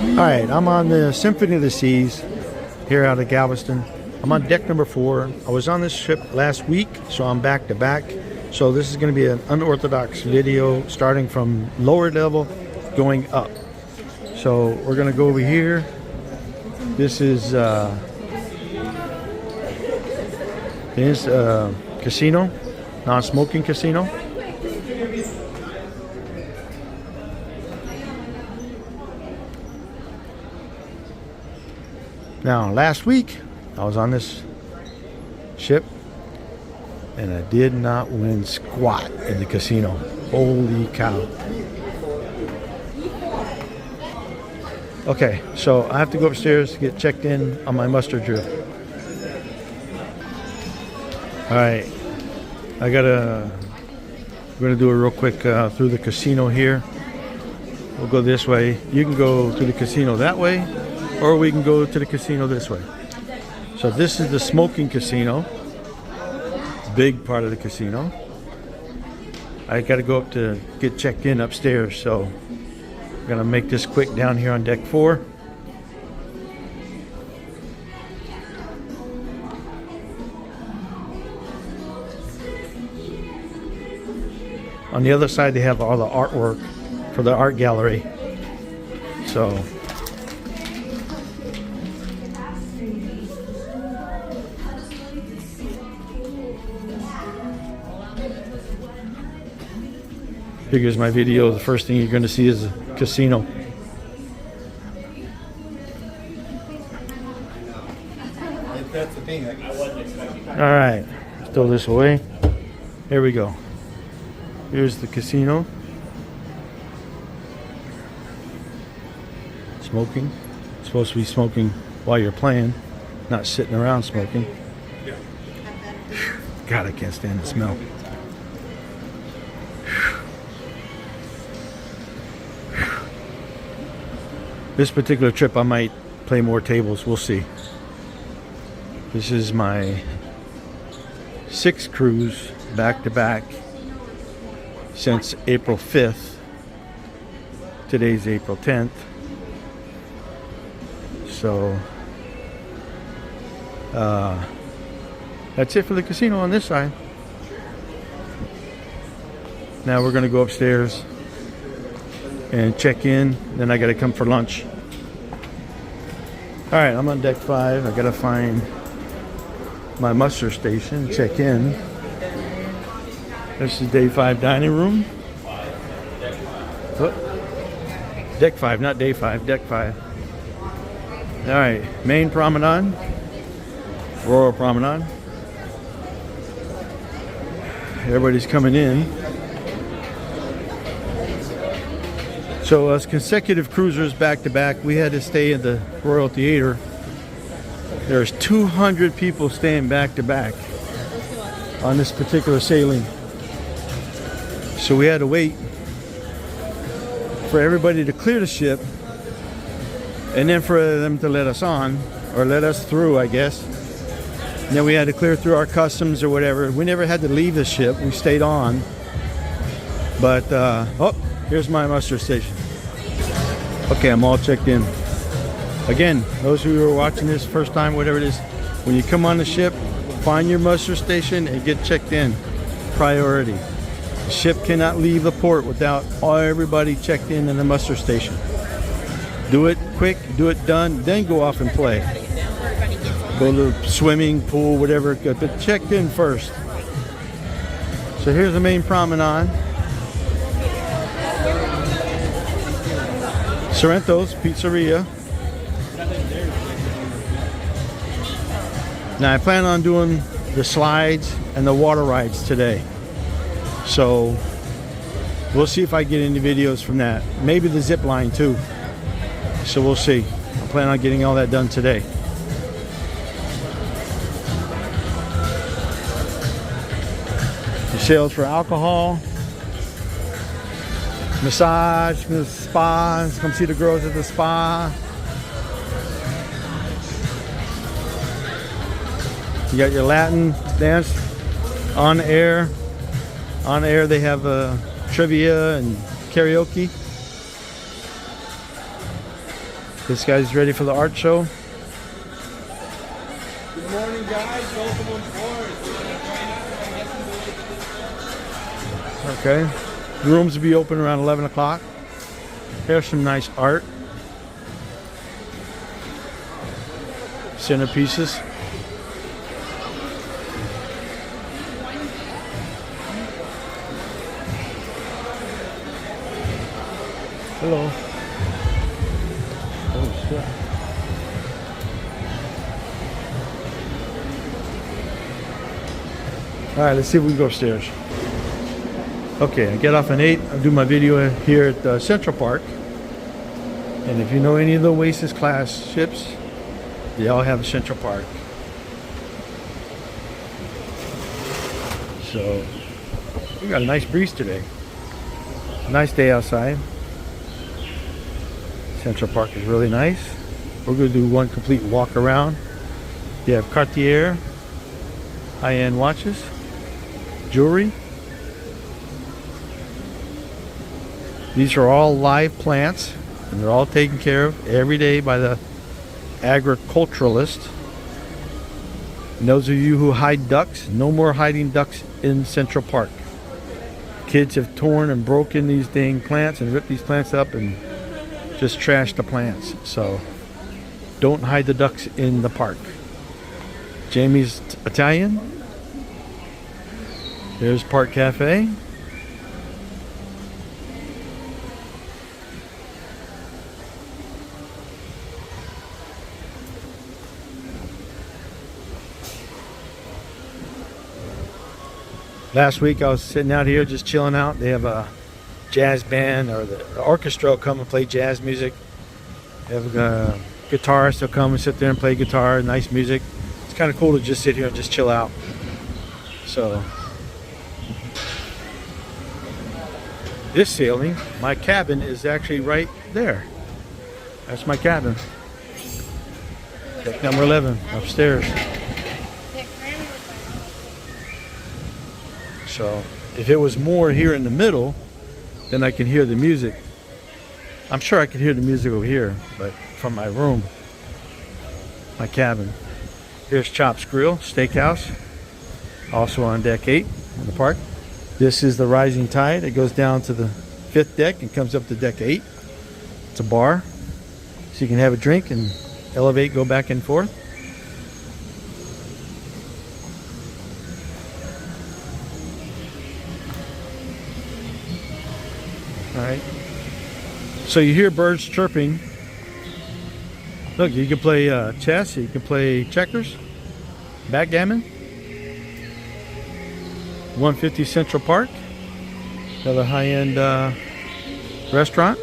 Alright, I'm on the Symphony of the Seas here out of Galveston. I'm on deck number 4. I was on this ship last week, so I'm back to back. So this is going to be an unorthodox video starting from lower level going up. So we're going to go over here. This is casino, non-smoking casino. Now, last week, I was on this ship, and I did not win squat in the casino. Holy cow. Okay, so I have to go upstairs to get checked in on my muster drill. Alright, we're gonna do it real quick through the casino here. We'll go this way. You can go to the casino that way, or we can go to the casino this way. So this is the smoking casino. Big part of the casino. I got to go up to get checked in upstairs, so I'm gonna make this quick down here on deck 4. On the other side, they have all the artwork for the art gallery. So here's my video. The first thing you're going to see is a casino. That's the thing. All right, throw this away. Here we go. Here's the casino. Smoking. Supposed to be smoking while you're playing, not sitting around smoking. God, I can't stand the smell. This particular trip, I might play more tables. We'll see. This is my 6th cruise back to back since April 5th. Today's April 10th. So that's it for the casino on this side. Now we're going to go upstairs and check in. Then I got to come for lunch. All right, I'm on deck 5. I got to find my muster station, check in. This is day 5 dining room. Oh, deck 5, not day 5, deck 5. All right, main promenade, Royal Promenade. Everybody's coming in. So as consecutive cruisers back to back, we had to stay at the Royal Theater. There's 200 people staying back to back on this particular sailing. So we had to wait for everybody to clear the ship, and then for them to let us on, or let us through, I guess. And then we had to clear through our customs or whatever. We never had to leave the ship. We stayed on. But, oh, here's my muster station. Okay, I'm all checked in. Again, those who are watching this first time, whatever it is, when you come on the ship, find your muster station and get checked in. Priority. The ship cannot leave the port without everybody checked in the muster station. Do it quick, do it done, then go off and play. Go to the swimming pool, whatever, but checked in first. So here's the main promenade. Sorrento's Pizzeria. Now I plan on doing the slides and the water rides today. So we'll see if I get any videos from that. Maybe the zip line too. So we'll see. I plan on getting all that done today. The sales for alcohol, massage, the spa. Come see the girls at the spa. You got your Latin dance on air. On air they have trivia and karaoke. This guy's ready for the art show. Good morning, guys. Welcome on board. Okay. The rooms will be open around 11 o'clock. There's some nice art. Centerpieces. Hello. Oh, shit. All right, let's see if we can go upstairs. Okay, I get off at 8. I'll do my video here at Central Park. And if you know any of the Oasis class ships, they all have a Central Park. So, we got a nice breeze today. Nice day outside. Central Park is really nice. We're going to do one complete walk around. They have Cartier, high-end watches, jewelry. These are all live plants, and they're all taken care of every day by the agriculturalist. And those of you who hide ducks, no more hiding ducks in Central Park. Kids have torn and broken these dang plants and ripped these plants up and just trashed the plants. So don't hide the ducks in the park. Jamie's Italian. There's Park Cafe. Last week I was sitting out here just chilling out. They have a jazz band, or the orchestra will come and play jazz music. They have a guitarist, they'll come and sit there and play guitar, nice music. It's kind of cool to just sit here and just chill out. So this sailing, my cabin is actually right there. That's my cabin. Deck number 11 upstairs. So if it was more here in the middle, then I can hear the music. I'm sure I could hear the music over here, but from my room, my cabin. Here's Chops Grill, Steakhouse, also on deck 8 in the park. This is the Rising Tide. It goes down to the 5th deck and comes up to deck 8. It's a bar, so you can have a drink and elevate, go back and forth. All right. So you hear birds chirping. Look, you can play chess, you can play checkers, backgammon. 150 Central Park, another high-end restaurant.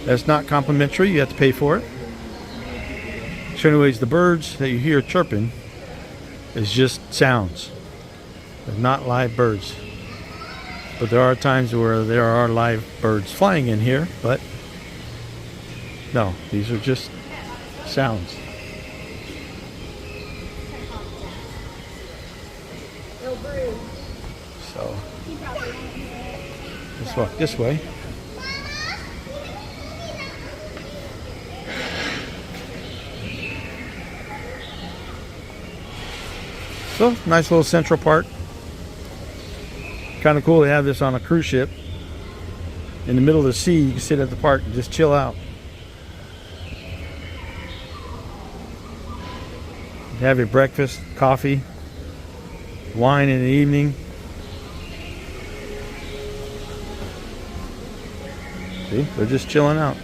That's not complimentary, you have to pay for it. So anyways, the birds that you hear chirping is just sounds. They're not live birds. But there are times where there are live birds flying in here, but no, these are just sounds. So let's walk this way. So nice little Central Park. Kind of cool to have this on a cruise ship. In the middle of the sea, you can sit at the park and just chill out. Have your breakfast, coffee, wine in the evening. See, they're just chilling out.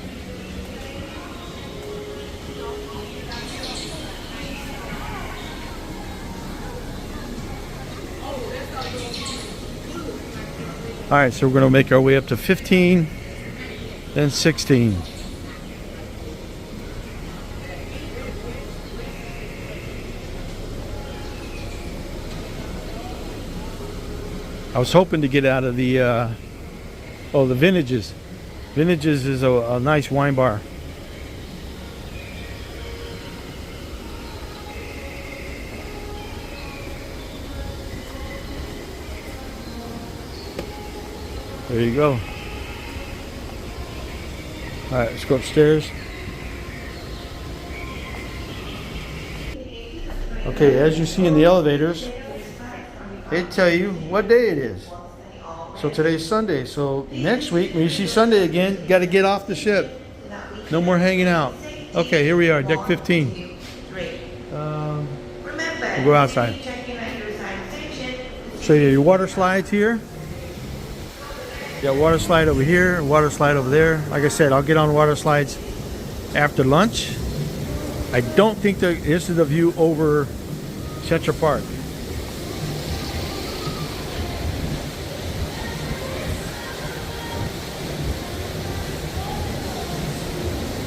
All right, so we're going to make our way up to 15, then 16. I was hoping to get out of the, the Vintages. Vintages is a nice wine bar. There you go. All right, let's go upstairs. Okay, as you see in the elevators, they tell you what day it is. So today's Sunday. So next week, when you see Sunday again, got to get off the ship. No more hanging out. Okay, here we are, deck 15. We'll go outside. So you got your water slides here. You got water slide over here, water slide over there. Like I said, I'll get on water slides after lunch. I don't think this is the view over Central Park.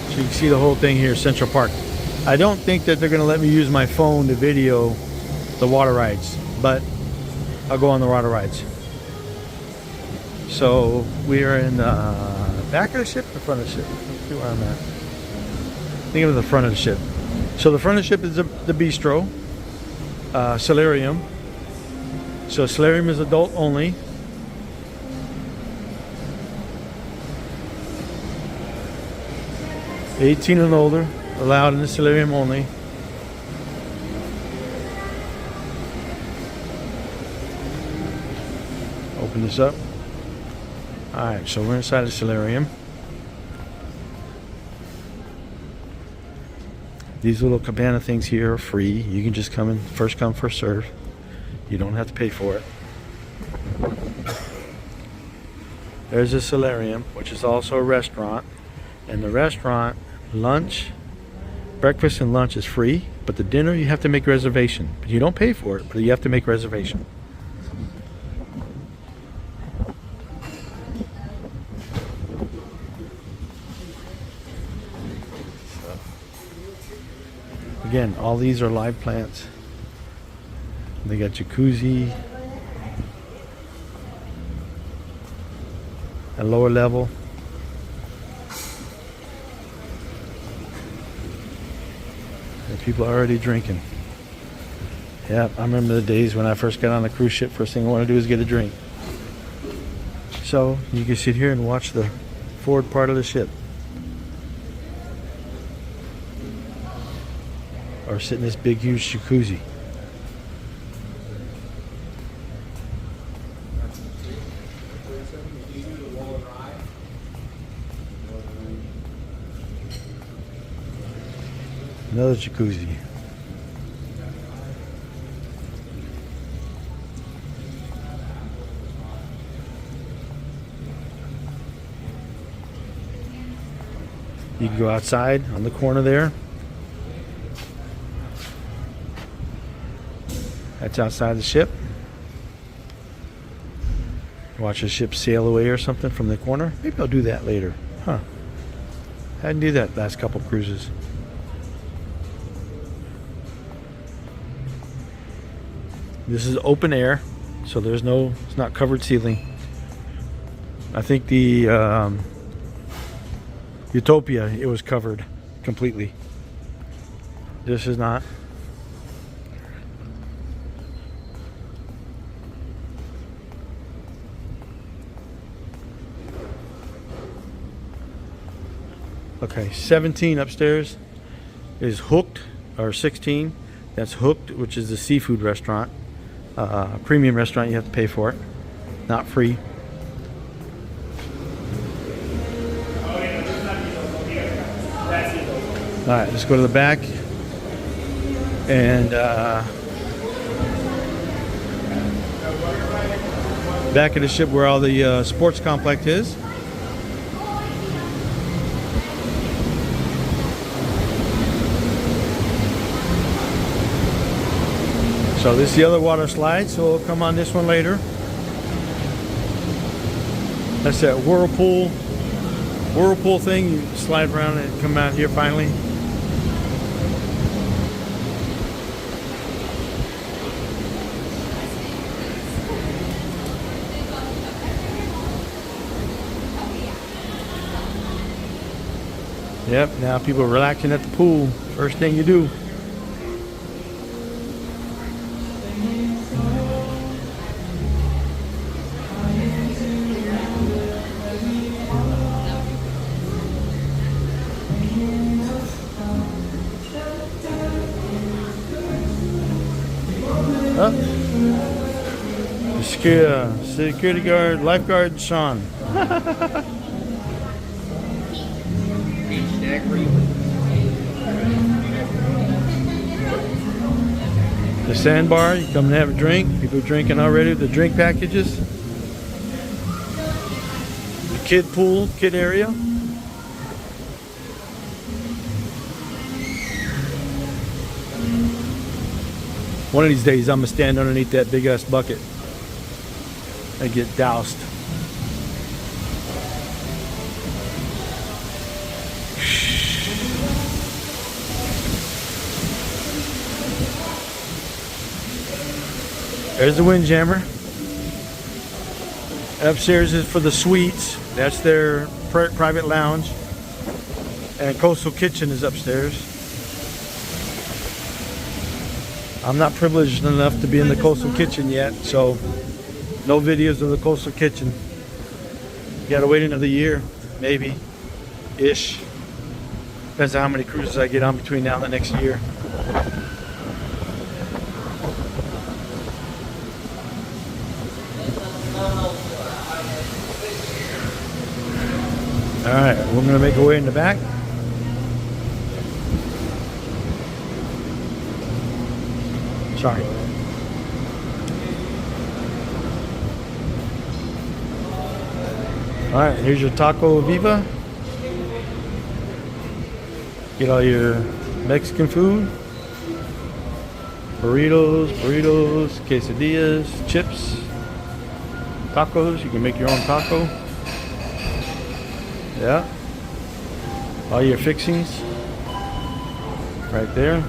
So you can see the whole thing here, Central Park. I don't think that they're going to let me use my phone to video the water rides, but I'll go on the water rides. So we are in the back of the ship, the front of the ship. Let's see where I'm at. I think of the front of the ship. So the front of the ship is the bistro, solarium. So solarium is adult only. '18 and older, allowed in the solarium only. Open this up. Alright, so we're inside the solarium. These little cabana things here are free. You can just come in, first come, first serve. You don't have to pay for it. There's a solarium, which is also a restaurant. And the restaurant, lunch, breakfast and lunch is free, but the dinner you have to make reservation. But you don't pay for it, but you have to make reservation. Again, all these are live plants. They got jacuzzi at lower level. And people are already drinking. Yeah, I remember the days when I first got on a cruise ship. First thing I want to do is get a drink. So you can sit here and watch the forward part of the ship. Or sit in this big huge jacuzzi. Another jacuzzi. You can go outside on the corner there. That's outside the ship. Watch the ship sail away or something from the corner. Maybe I'll do that later. Huh. I didn't do that last couple cruises. This is open air, so it's not covered ceiling. I think the Utopia, it was covered completely. This is not. Okay, 17 upstairs is Hooked, or 16. That's Hooked, which is the seafood restaurant. Premium restaurant, you have to pay for it. Not free. Alright, let's go to the back. And back of the ship where all the sports complex is. So this is the other water slide, so we'll come on this one later. That's that whirlpool thing. You slide around and come out here finally. Yep, now people are relaxing at the pool. First thing you do. Security guard, lifeguard Sean. The sandbar, you come and have a drink. People are drinking already. The drink packages. The kid pool, kid area. One of these days I'm gonna stand underneath that big ass bucket and get doused. There's the Windjammer. Upstairs is for the suites. That's their private lounge. And Coastal Kitchen is upstairs. I'm not privileged enough to be in the Coastal Kitchen yet, so no videos of the Coastal Kitchen. You gotta wait another year, maybe, ish. Depends on how many cruises I get on between now and the next year. Alright, we're gonna make our way in the back. Sorry. Alright, here's your Taco Viva. Get all your Mexican food. Burritos, quesadillas, chips, tacos. You can make your own taco. Yeah. All your fixings. Right there.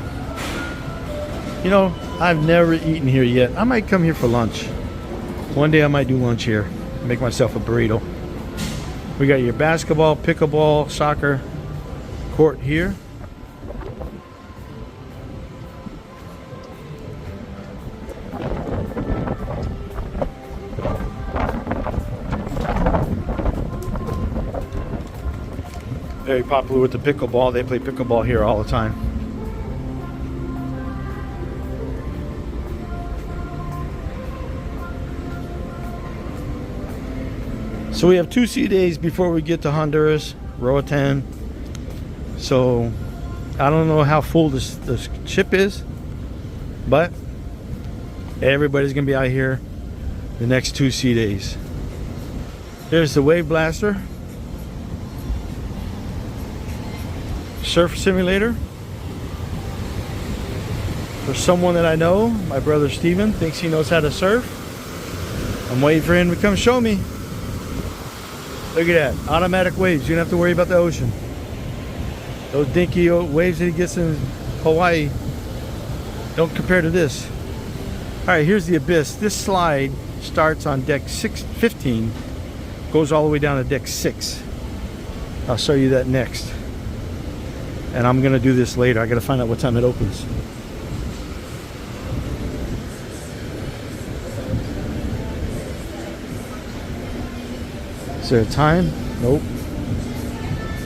You know, I've never eaten here yet. I might come here for lunch. One day I might do lunch here. Make myself a burrito. We got your basketball, pickleball, soccer court here. Very popular with the pickleball. They play pickleball here all the time. So we have 2 sea days before we get to Honduras, Roatan. So I don't know how full this ship is, but everybody's gonna be out here the next 2 sea days. There's the Wave Blaster. Surf simulator. For someone that I know, my brother Steven thinks he knows how to surf. I'm waiting for him to come show me. Look at that, automatic waves. You don't have to worry about the ocean. Those dinky waves that he gets in Hawaii don't compare to this. All right, here's the Abyss. This slide starts on deck 15, goes all the way down to deck 6. I'll show you that next. And I'm gonna do this later. I gotta find out what time it opens. Is there a time? Nope.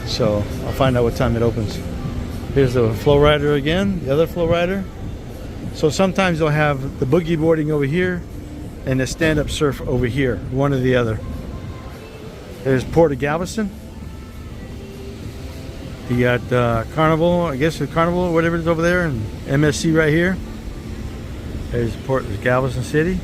So I'll find out what time it opens. Here's the flow rider again, the other flow rider. So sometimes they'll have the boogie boarding over here and the stand-up surf over here, one or the other. There's Port of Galveston. You got Carnival, I guess the Carnival or whatever it is over there, and MSC right here. There's Port of Galveston City.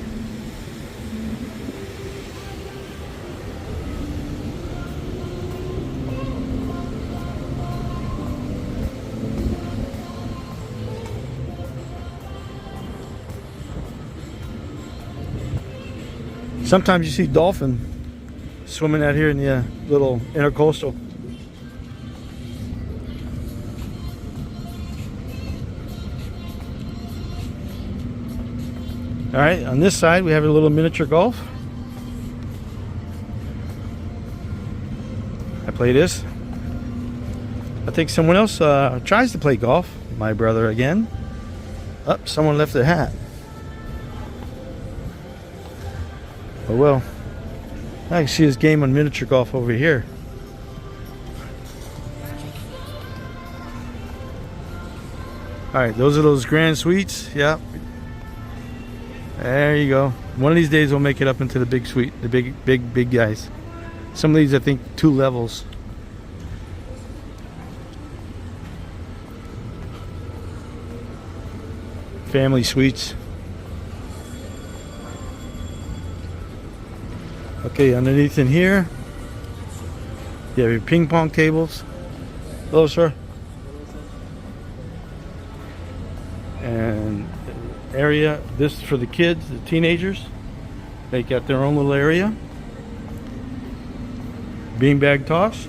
Sometimes you see dolphin swimming out here in the little intercoastal. All right, on this side we have a little miniature golf. I play this. I think someone else tries to play golf. My brother again. Oh, someone left their hat. Oh well. I can see his game on miniature golf over here. All right, those are those grand suites. Yeah. There you go. One of these days we'll make it up into the big suite, the big guys. Some of these I think 2 levels. Family suites. Okay, underneath in here, you have your ping pong tables. Hello, sir. And area, this is for the kids, the teenagers. They got their own little area. Beanbag toss.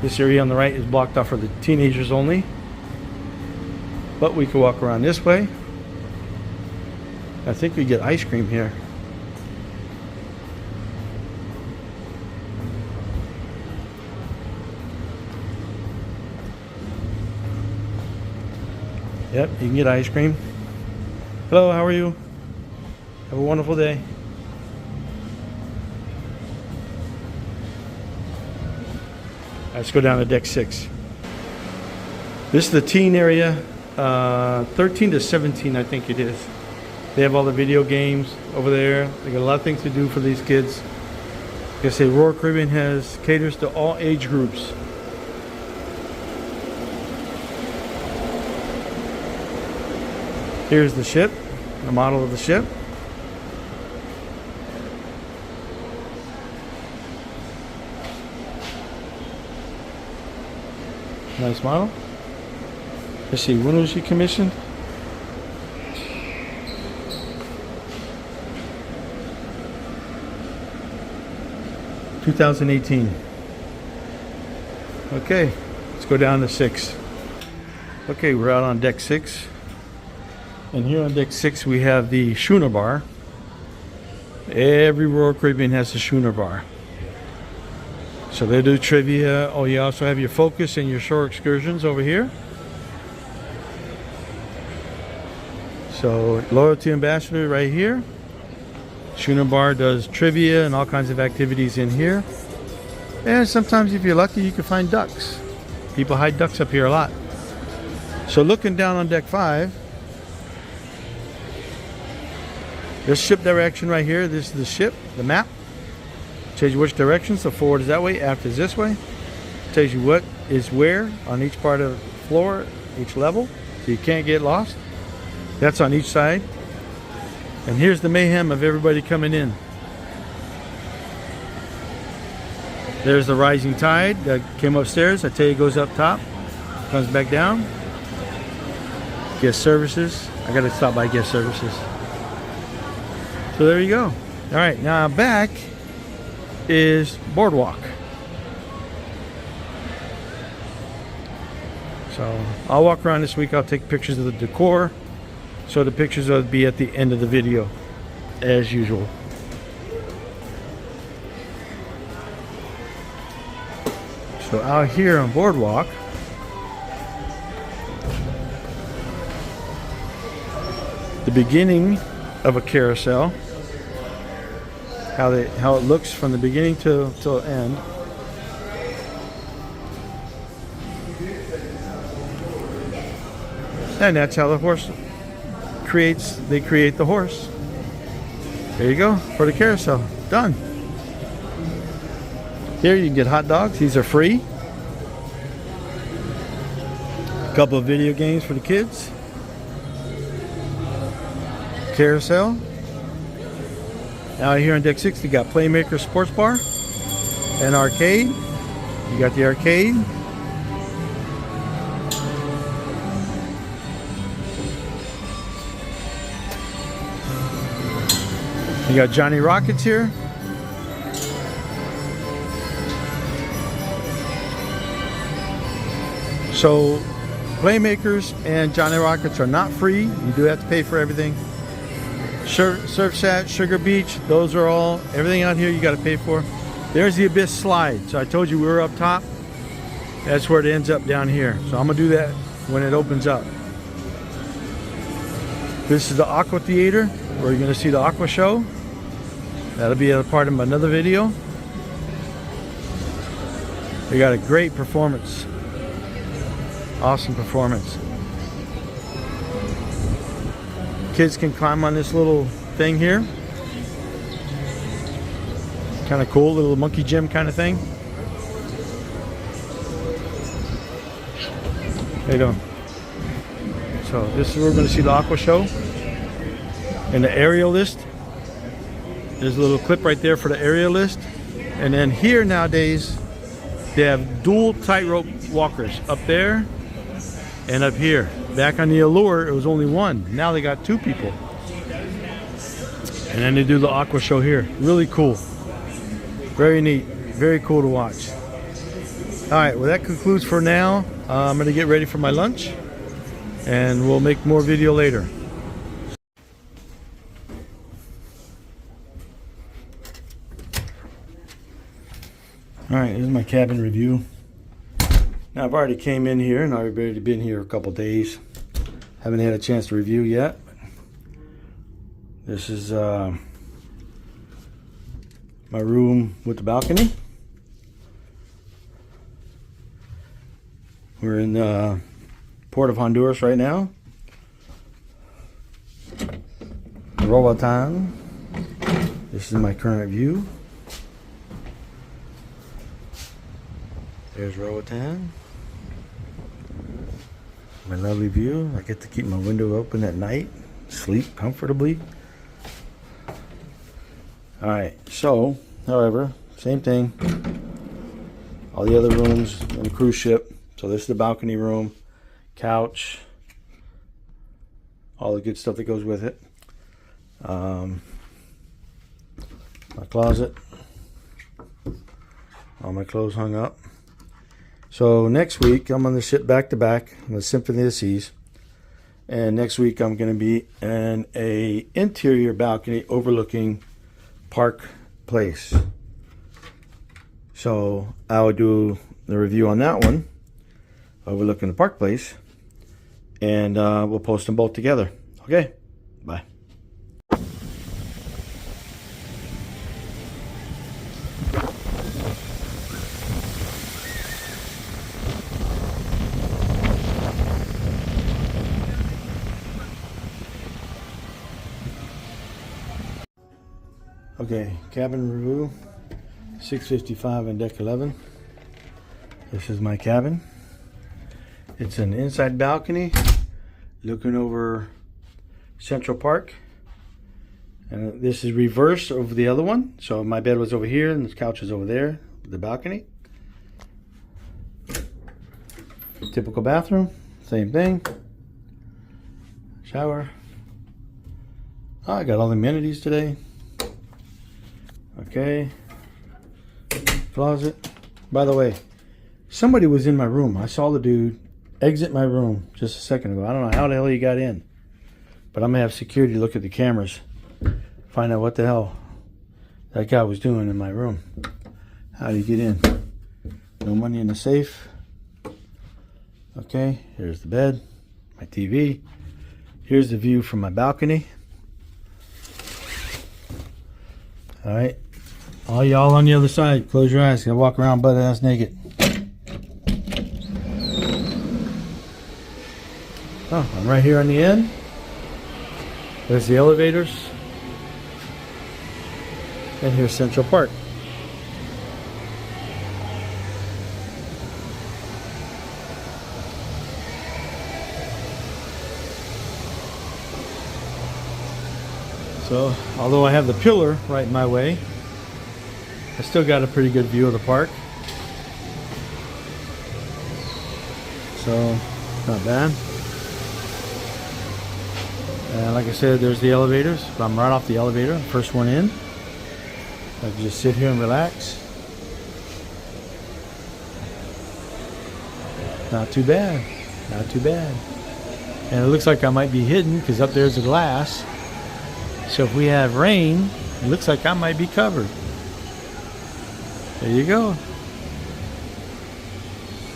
This area on the right is blocked off for the teenagers only. But we can walk around this way. I think we get ice cream here. Yep, you can get ice cream. Hello, how are you? Have a wonderful day. Let's go down to deck 6. This is the teen area, 13 to 17 I think it is. They have all the video games over there. They got a lot of things to do for these kids. Like I say, Royal Caribbean caters to all age groups. Here's the ship, the model of the ship. Nice model. Let's see, when was she commissioned? (2018). Okay, let's go down to 6. Okay, we're out on deck 6. And here on deck 6 we have the schooner bar. Every Royal Caribbean has a schooner bar. So they do trivia. Oh, you also have your focus and your shore excursions over here. So Loyalty Ambassador right here. Schooner bar does trivia and all kinds of activities in here. And sometimes if you're lucky you can find ducks. People hide ducks up here a lot. So looking down on deck 5, there's ship direction right here. This is the ship, the map. Tells you which direction, so forward is that way, aft is this way. Tells you what is where on each part of the floor, each level, so you can't get lost. That's on each side. And here's the mayhem of everybody coming in. There's the rising tide that came upstairs. I tell you, it goes up top, comes back down. Guest services. I gotta stop by guest services. So there you go. All right, now back is boardwalk. So I'll walk around this week. I'll take pictures of the decor. So the pictures will be at the end of the video, as usual. So out here on boardwalk, the beginning of a carousel. How it looks from the beginning till end. And that's how the horse they create the horse. There you go, for the carousel. Done. Here you can get hot dogs. These are free. A couple of video games for the kids. Carousel. Out here on deck 6, you got Playmaker Sports Bar and arcade. You got the arcade. You got Johnny Rockets here. So Playmakers and Johnny Rockets are not free. You do have to pay for everything. Surfsat, Sugar Beach, those are all, everything out here you got to pay for. There's the Abyss slide. So I told you we were up top. That's where it ends up down here. So I'm going to do that when it opens up. This is the Aqua Theater, where you're going to see the Aqua Show. That'll be a part of another video. They got a great performance. Awesome performance. Kids can climb on this little thing here. Kind of cool, little monkey gym kind of thing. How you doing? So this is where we're going to see the aqua show. And the aerial list. There's a little clip right there for the aerial list. And then here nowadays, they have dual tightrope walkers up there and up here. Back on the Allure, it was only one. Now they got two people. And then they do the aqua show here. Really cool. Very neat. Very cool to watch. All right, well that concludes for now. I'm gonna get ready for my lunch and we'll make more video later. All right, this is my cabin review. Now I've already came in here and I've already been here a couple days. Haven't had a chance to review yet. This is my room with the balcony. We're in the port of Honduras right now. Roatan. This is my current view. There's Roatan. My lovely view. I get to keep my window open at night, sleep comfortably. Alright, so, however, same thing. All the other rooms in the cruise ship. So this is the balcony room, couch, all the good stuff that goes with it. My closet, all my clothes hung up. So next week I'm on the ship back to back on the Symphony of the Seas, and next week I'm going to be in a interior balcony overlooking Park Place. So I will do the review on that one, overlooking the Park Place, and we'll post them both together. Okay, bye. Okay, cabin review, 655 on deck 11. This is my cabin. It's an inside balcony looking over Central Park. And this is reverse of the other one. So my bed was over here and the couch is over there, the balcony. Typical bathroom, same thing. Shower. Oh, I got all the amenities today. Okay. Closet. By the way, somebody was in my room. I saw the dude exit my room just a second ago. I don't know how the hell he got in. But I'm going to have security look at the cameras. Find out what the hell that guy was doing in my room. How do you get in? No money in the safe. Okay, here's the bed. My TV. Here's the view from my balcony. Alright. All y'all on the other side, close your eyes. Gonna walk around butt ass naked. Oh, I'm right here on the end. There's the elevators. And here's Central Park. So, although I have the pillar right my way, I still got a pretty good view of the park. So, not bad. And like I said, there's the elevators. I'm right off the elevator, first one in. I can just sit here and relax. Not too bad. Not too bad. And it looks like I might be hidden because up there's the glass. So if we have rain, it looks like I might be covered. There you go.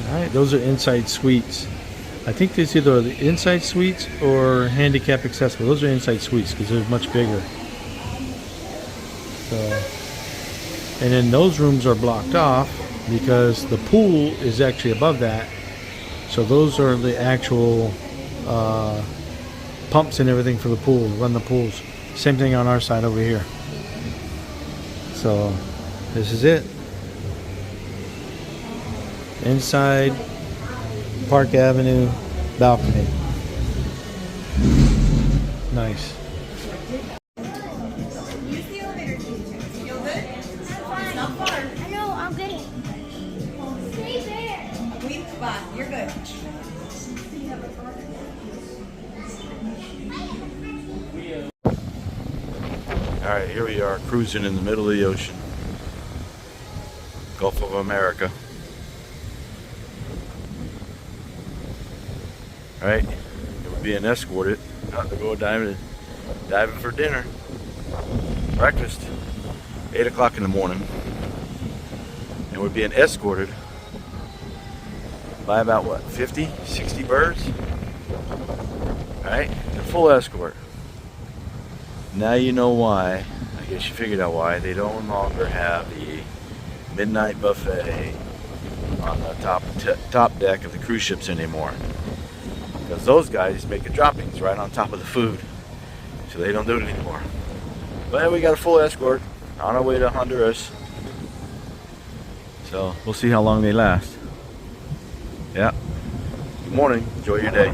Alright, those are inside suites. I think it's either the inside suites or handicap accessible. Those are inside suites because they're much bigger. So, and then those rooms are blocked off because the pool is actually above that. So those are the actual pumps and everything for the pool, run the pools. Same thing on our side over here. So this is it. Inside Park Avenue balcony. Nice. Use the elevator key. Feel good? It's not far. I know, I'm getting. Stay there. Weak spot. You're good. Alright, here we are cruising in the middle of the ocean. Gulf of America. Alright, we're being escorted out to go diving for dinner. Breakfast. 8 o'clock in the morning. And we're being escorted by about what, 50, 60 birds? Alright, the full escort. Now you know why, I guess you figured out why, they no longer have the midnight buffet on the top deck of the cruise ships anymore. Because those guys make the droppings right on top of the food. So they don't do it anymore. But we got a full escort on our way to Honduras. So we'll see how long they last. Yeah. Good morning. Enjoy your day.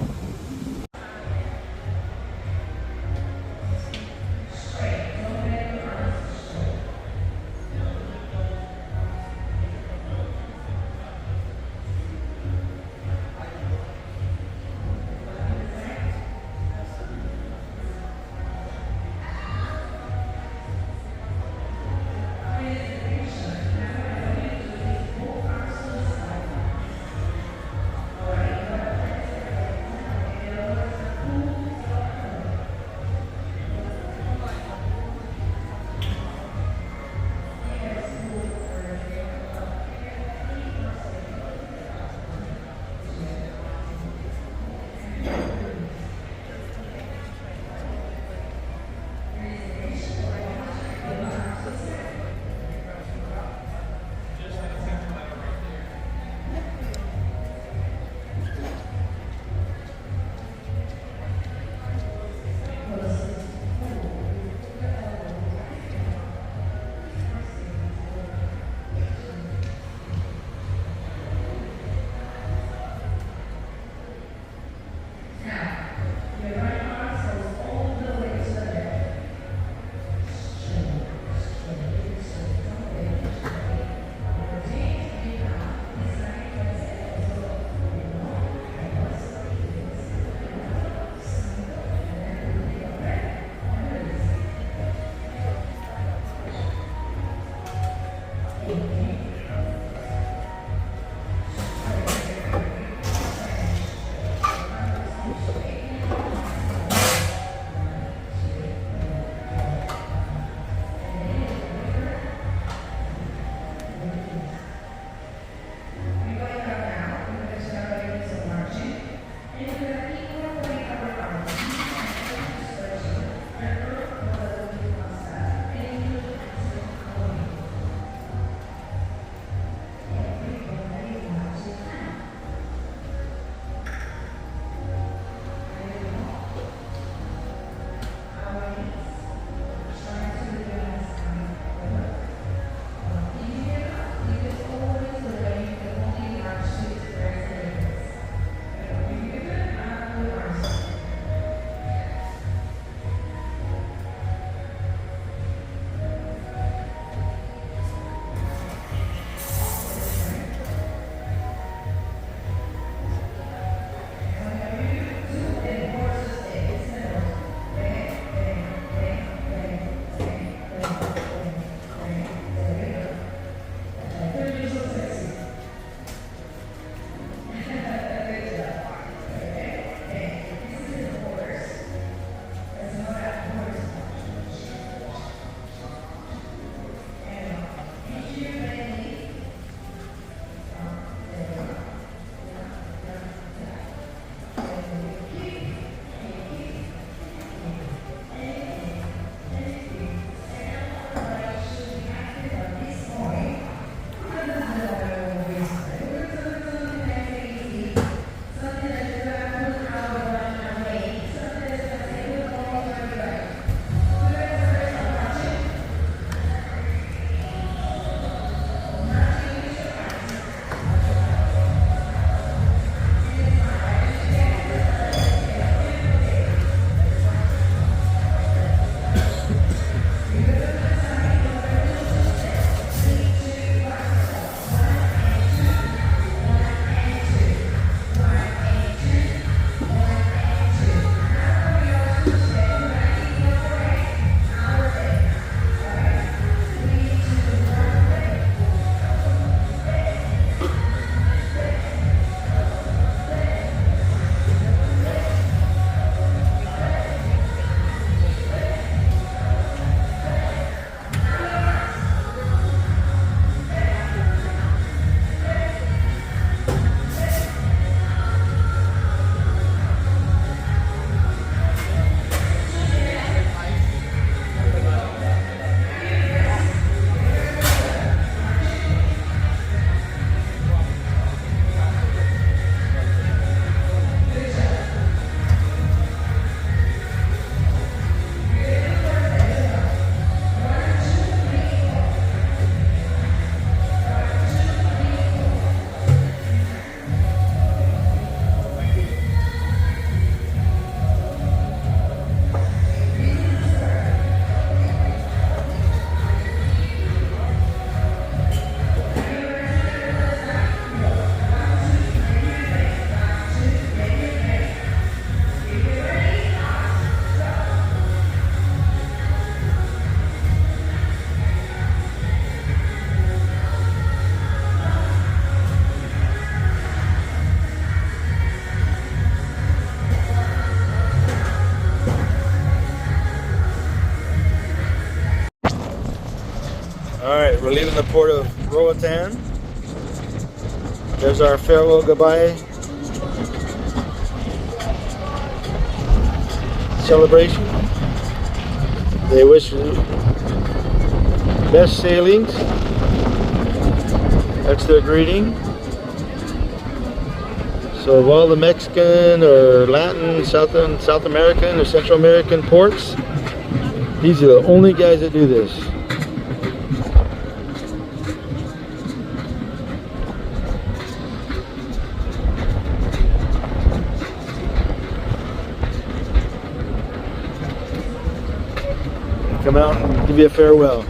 leaving the port of Roatan. There's our farewell goodbye celebration. They wish you best sailings. That's their greeting. So of all the Mexican or Latin, South American or Central American ports, these are the only guys that do this. Come out and give you a farewell.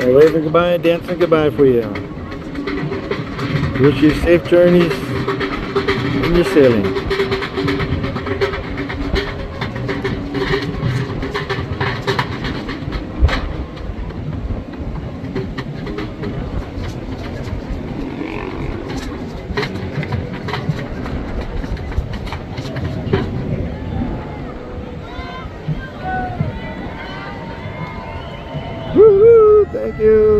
Waving goodbye, dancing goodbye for you. Wish you safe journeys in your sailing. Woohoo! Thank you.